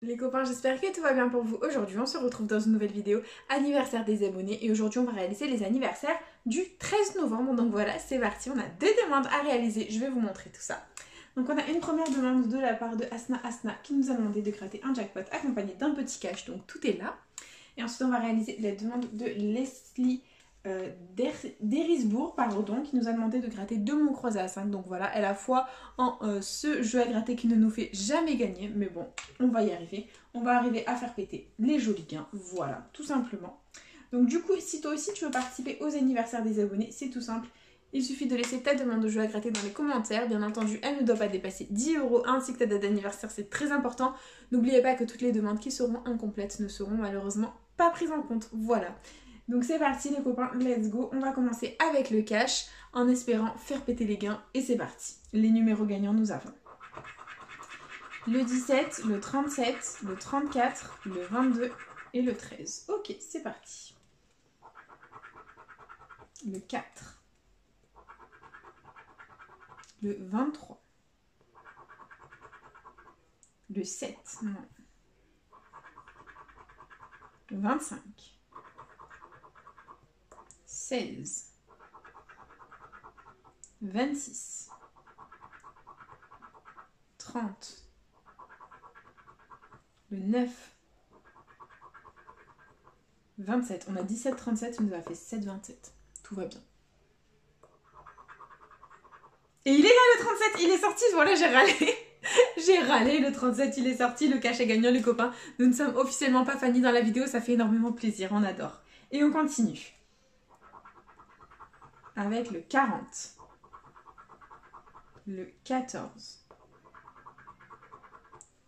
Les copains, j'espère que tout va bien pour vous. Aujourd'hui, on se retrouve dans une nouvelle vidéo anniversaire des abonnés et aujourd'hui, on va réaliser les anniversaires du 13 novembre. Donc voilà, c'est parti, on a 2 demandes à réaliser. Je vais vous montrer tout ça. Donc on a une première demande de la part de Asna qui nous a demandé de gratter un jackpot accompagné d'un petit cash. Donc tout est là. Et ensuite, on va réaliser la demande de Leslie d'Erisbourg, qui nous a demandé de gratter 2 mots croisés à 5. Donc voilà, elle a foi en ce jeu à gratter qui ne nous fait jamais gagner. Mais bon, on va y arriver. On va arriver à faire péter les jolis gains. Voilà, tout simplement. Donc du coup, si toi aussi tu veux participer aux anniversaires des abonnés, c'est tout simple. Il suffit de laisser ta demande de jeu à gratter dans les commentaires. Bien entendu, elle ne doit pas dépasser 10 € ainsi que ta date d'anniversaire, c'est très important. N'oubliez pas que toutes les demandes qui seront incomplètes ne seront malheureusement pas prises en compte. Voilà. Donc c'est parti les copains, let's go. On va commencer avec le cash en espérant faire péter les gains. Et c'est parti. Les numéros gagnants, nous avons le 17, le 37, le 34, le 22 et le 13. Ok, c'est parti. Le 4. Le 23. Le 7, non. Le 25. 16. 26. 30. Le 9. 27. On a 17, 37, il nous a fait 7, 27. Tout va bien. Et il est là le 37, il est sorti, voilà, j'ai râlé. J'ai râlé, le 37 il est sorti, le cash est gagnant les copains. Nous ne sommes officiellement pas Fanny dans la vidéo, ça fait énormément plaisir, on adore. Et on continue. Avec le 40. Le 14.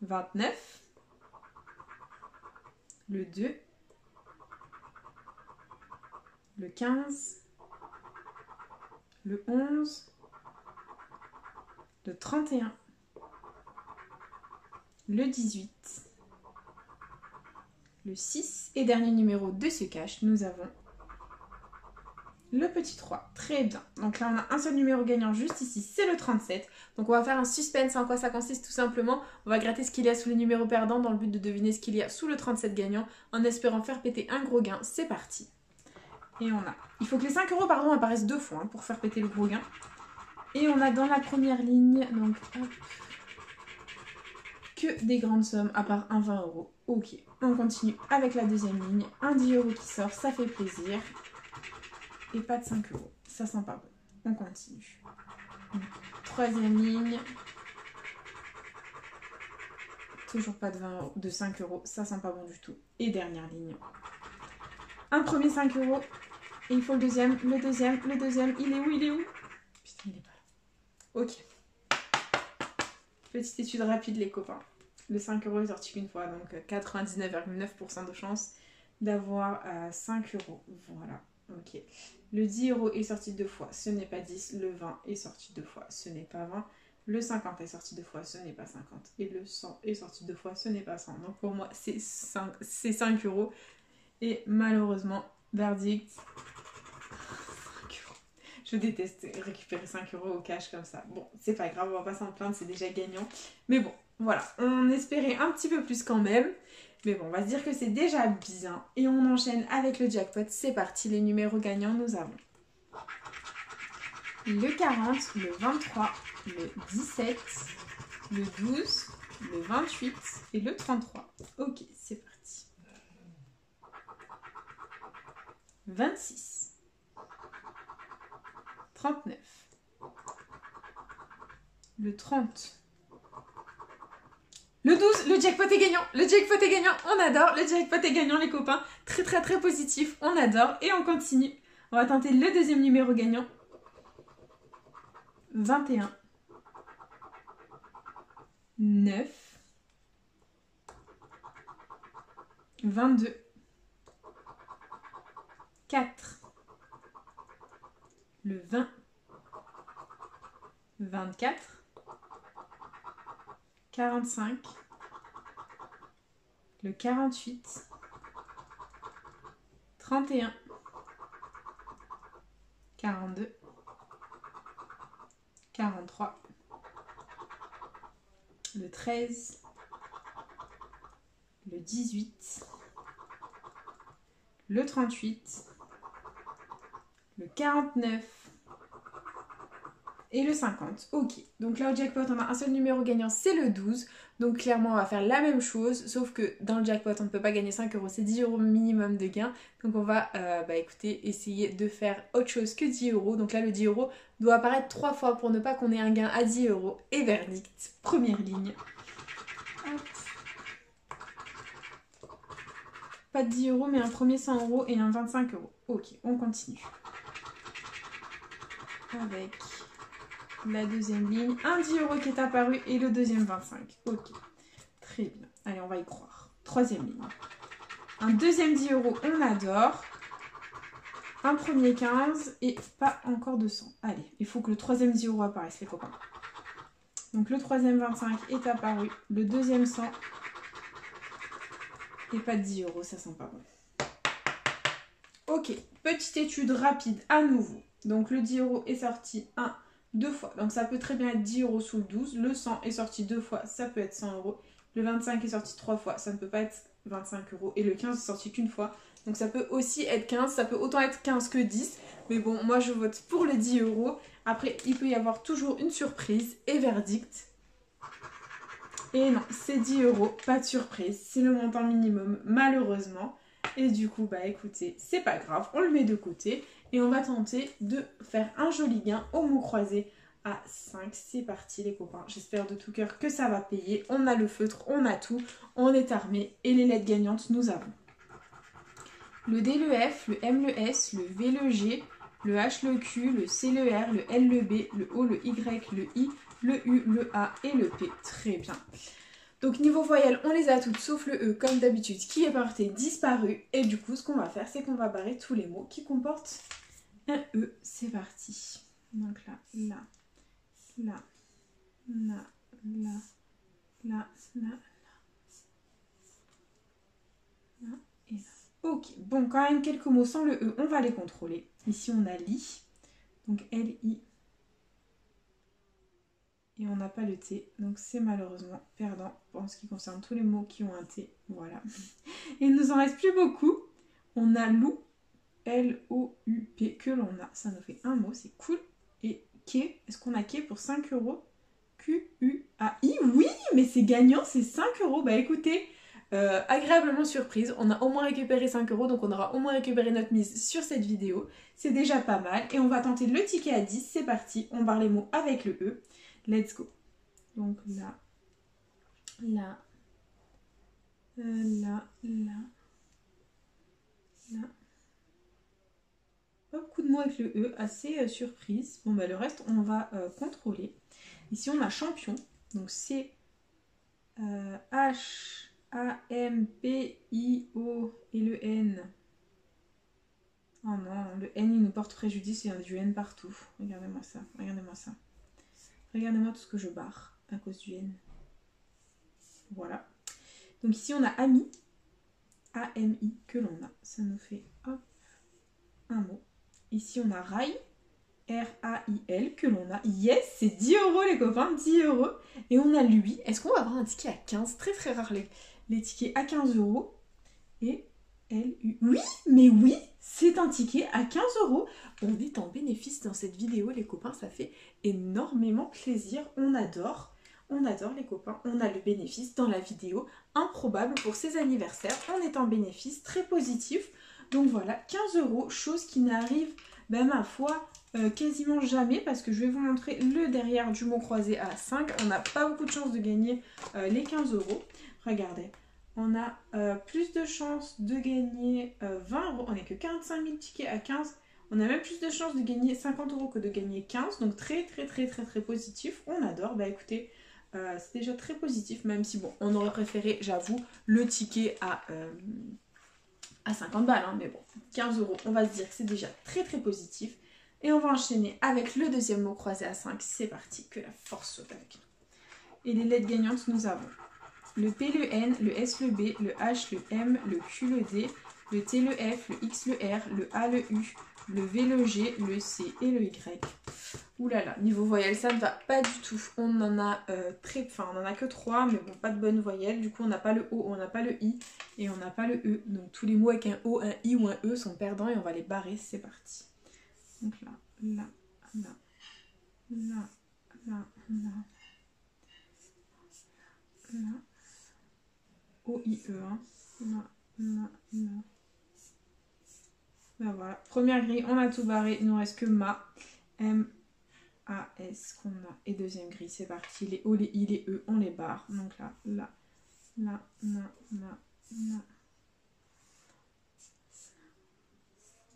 29. Le 2. Le 15. Le 11. Le 31. Le 18. Le 6. Et dernier numéro de ce cash, nous avons le petit 3. Très bien. Donc là, on a un seul numéro gagnant juste ici, c'est le 37. Donc on va faire un suspense. En quoi ça consiste tout simplement? On va gratter ce qu'il y a sous les numéros perdants dans le but de deviner ce qu'il y a sous le 37 gagnant en espérant faire péter un gros gain. C'est parti. Et on a... Il faut que les 5 € pardon, apparaissent 2 fois pour faire péter le gros gain. Et on a dans la première ligne, donc hop, que des grandes sommes à part un 20 €. Ok, on continue avec la deuxième ligne. Un 10 € qui sort, ça fait plaisir. Et pas de 5 €. Ça sent pas bon. On continue. Donc, troisième ligne. Toujours pas de 5 €. Ça sent pas bon du tout. Et dernière ligne. Un premier 5 €. Et il faut le deuxième, le deuxième, le deuxième. Il est où? Il est où? Putain, il est pas là. Ok. Petite étude rapide les copains. Le 5 € est sorti qu'une fois. Donc 99,9% de chance d'avoir 5 €. Voilà. Ok. Le 10 € est sorti 2 fois, ce n'est pas 10. Le 20 est sorti 2 fois, ce n'est pas 20. Le 50 est sorti 2 fois, ce n'est pas 50. Et le 100 est sorti 2 fois, ce n'est pas 100. Donc pour moi, c'est 5 €. Et malheureusement, verdict, 5 €. Je déteste récupérer 5 € au cash comme ça. Bon, c'est pas grave, on va pas s'en plaindre, c'est déjà gagnant. Mais bon, voilà, on espérait un petit peu plus quand même. Mais bon, on va se dire que c'est déjà bien. Et on enchaîne avec le jackpot. C'est parti, les numéros gagnants, nous avons le 40, le 23, le 17, le 12, le 28 et le 33. Ok, c'est parti. 26, 39, le 30, le 12, le jackpot est gagnant, le jackpot est gagnant, on adore, le jackpot est gagnant les copains, très très très positif, on adore et on continue. On va tenter le deuxième numéro gagnant, 21, 9, 22, 4, le 20, 24, 45, le 48, 31, 42, 43, le 13, le 18, le 38, le 49 et le 50. Ok, donc là au jackpot on a un seul numéro gagnant, c'est le 12. Donc clairement on va faire la même chose, sauf que dans le jackpot on ne peut pas gagner 5 euros, c'est 10 euros minimum de gain. Donc on va écoutez, essayer de faire autre chose que 10 euros. Donc là le 10 euros doit apparaître 3 fois pour ne pas qu'on ait un gain à 10 euros. Et verdict, première ligne. Hop. Pas de 10 euros mais un premier 100 euros et un 25 euros. Ok, on continue. Avec la deuxième ligne, un 10 euros qui est apparu et le deuxième 25. Ok, très bien. Allez, on va y croire. Troisième ligne. Un deuxième 10 euros, on adore. Un premier 15 et pas encore de 100. Allez, il faut que le troisième 10 euros apparaisse, les copains. Donc le troisième 25 est apparu, le deuxième 100 et pas de 10 euros, ça sent pas bon. Ok, petite étude rapide à nouveau. Donc le 10 euros est sorti 2 fois. Donc ça peut très bien être 10 euros sous le 12. Le 100 est sorti 2 fois, ça peut être 100 euros. Le 25 est sorti 3 fois, ça ne peut pas être 25 euros. Et le 15 est sorti qu'une fois. Donc ça peut aussi être 15, ça peut autant être 15 que 10. Mais bon, moi je vote pour les 10 euros. Après, il peut y avoir toujours une surprise. Et verdict. Et non, c'est 10 euros, pas de surprise. C'est le montant minimum, malheureusement. Et du coup, bah écoutez, c'est pas grave, on le met de côté. Et on va tenter de faire un joli gain au mot croisé à 5. C'est parti les copains, j'espère de tout cœur que ça va payer. On a le feutre, on a tout, on est armé. Et les lettres gagnantes, nous avons le D, le F, le M, le S, le V, le G, le H, le Q, le C, le R, le L, le B, le O, le Y, le I, le U, le A et le P. Très bien. Donc niveau voyelles, on les a toutes sauf le E comme d'habitude qui est porté disparu. Et du coup, ce qu'on va faire, c'est qu'on va barrer tous les mots qui comportent un E. C'est parti. Donc là, là, là, là, là, là, là, là et là. Ok, bon, quand même quelques mots sans le E, on va les contrôler. Ici, on a li, donc L-I. Et on n'a pas le T, donc c'est malheureusement perdant en ce qui concerne tous les mots qui ont un T. Voilà. Et il nous en reste plus beaucoup. On a loup, L-O-U-P, que l'on a. Ça nous fait un mot, c'est cool. Et quai, est-ce qu'on a quai pour 5 euros? Q-U-A-I, oui, mais c'est gagnant, c'est 5 euros. Bah écoutez, agréablement surprise. On a au moins récupéré 5 euros, donc on aura au moins récupéré notre mise sur cette vidéo. C'est déjà pas mal. Et on va tenter le ticket à 10, c'est parti. On barre les mots avec le E. Let's go. Donc là, là, là, là, là. Hop, coup de mot avec le E, assez surprise. Bon bah le reste on va contrôler. Ici on a champion, donc c'est H-A-M-P-I-O et le N. Oh non, le N il nous porte préjudice, il y a du N partout. Regardez-moi ça, regardez-moi ça. Regardez-moi tout ce que je barre à cause du N. Voilà. Donc ici on a ami, A-M-I, que l'on a. Ça nous fait hop, un mot. Ici on a rail, R-A-I-L, que l'on a. Yes, c'est 10 euros les copains, 10 euros. Et on a lui. Est-ce qu'on va avoir un ticket à 15? Très très rare les tickets à 15 euros. Et L-U. Oui, mais oui, c'est un ticket à 15 euros. On est en bénéfice dans cette vidéo, les copains. Ça fait énormément plaisir. On adore les copains. On a le bénéfice dans la vidéo. Improbable pour ces anniversaires. On est en bénéfice, très positif. Donc voilà, 15 euros, chose qui n'arrive, ben, ma foi, quasiment jamais. Parce que je vais vous montrer le derrière du mot croisé à 5. On n'a pas beaucoup de chance de gagner les 15 euros. Regardez. On a plus de chances de gagner 20 euros. On n'est que 45 000 tickets à 15. On a même plus de chances de gagner 50 euros que de gagner 15. Donc très positif. On adore. Bah écoutez, c'est déjà très positif. Même si bon, on aurait préféré, j'avoue, le ticket à 50 balles. Hein, mais bon, 15 euros, on va se dire que c'est déjà très positif. Et on va enchaîner avec le deuxième mot croisé à 5. C'est parti, que la force soit avec nous. Et les lettres gagnantes, nous avons le P, le N, le S, le B, le H, le M, le Q, le D, le T, le F, le X, le R, le A, le U, le V, le G, le C et le Y. Ouh là là, niveau voyelle, ça ne va pas du tout. On en a on en a que 3, mais bon, pas de bonnes voyelles. Du coup, on n'a pas le O, on n'a pas le I et on n'a pas le E. Donc tous les mots avec un O, un I ou un E sont perdants et on va les barrer. C'est parti. Donc là, là, là, là, là, là, là. O, I, E, hein. Là, là, là. Ben voilà, première grille, on a tout barré. Il nous reste que ma, M, A, S qu'on a. Et deuxième grille, c'est parti. Les O, les I, les E, on les barre. Donc là, là, là, là, là, là.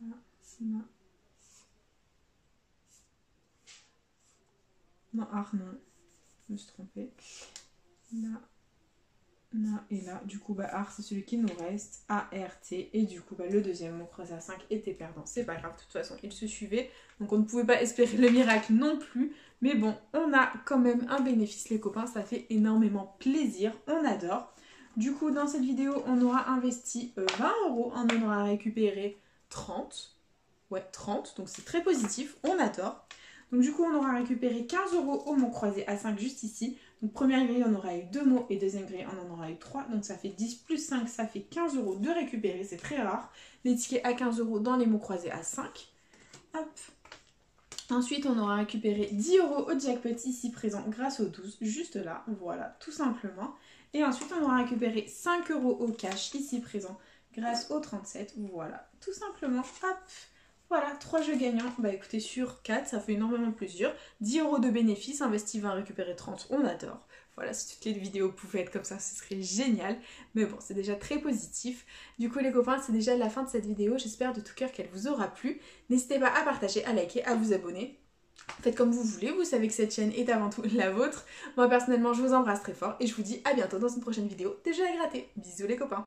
Là, là. Non, non. Je me suis trompée. Là, là et là. Du coup, bah, art, c'est celui qui nous reste. A, R, T. Et du coup, bah, le deuxième mot croisé à 5 était perdant. C'est pas grave, de toute façon, il se suivait. Donc, on ne pouvait pas espérer le miracle non plus. Mais bon, on a quand même un bénéfice, les copains. Ça fait énormément plaisir. On adore. Du coup, dans cette vidéo, on aura investi 20 €. On en aura récupéré 30. Ouais, 30. Donc, c'est très positif. On adore. Donc du coup, on aura récupéré 15 € au mot croisé à 5 juste ici. Donc première grille, on aura eu 2 mots et deuxième grille, on en aura eu 3. Donc ça fait 10 plus 5, ça fait 15 € de récupérer. C'est très rare. Les tickets à 15 € dans les mots croisés à 5. Hop. Ensuite, on aura récupéré 10 € au jackpot ici présent grâce aux 12, juste là. Voilà, tout simplement. Et ensuite, on aura récupéré 5 € au cash ici présent grâce aux 37. Voilà, tout simplement. Hop. Voilà, 3 jeux gagnants. Bah écoutez, sur 4, ça fait énormément plaisir. 10 € de bénéfices, investi 20, récupérer 30, on adore. Voilà, si toutes les vidéos pouvaient être comme ça, ce serait génial. Mais bon, c'est déjà très positif. Du coup les copains, c'est déjà la fin de cette vidéo. J'espère de tout cœur qu'elle vous aura plu. N'hésitez pas à partager, à liker, à vous abonner. Faites comme vous voulez, vous savez que cette chaîne est avant tout la vôtre. Moi personnellement, je vous embrasse très fort et je vous dis à bientôt dans une prochaine vidéo des jeux à gratter. Bisous les copains.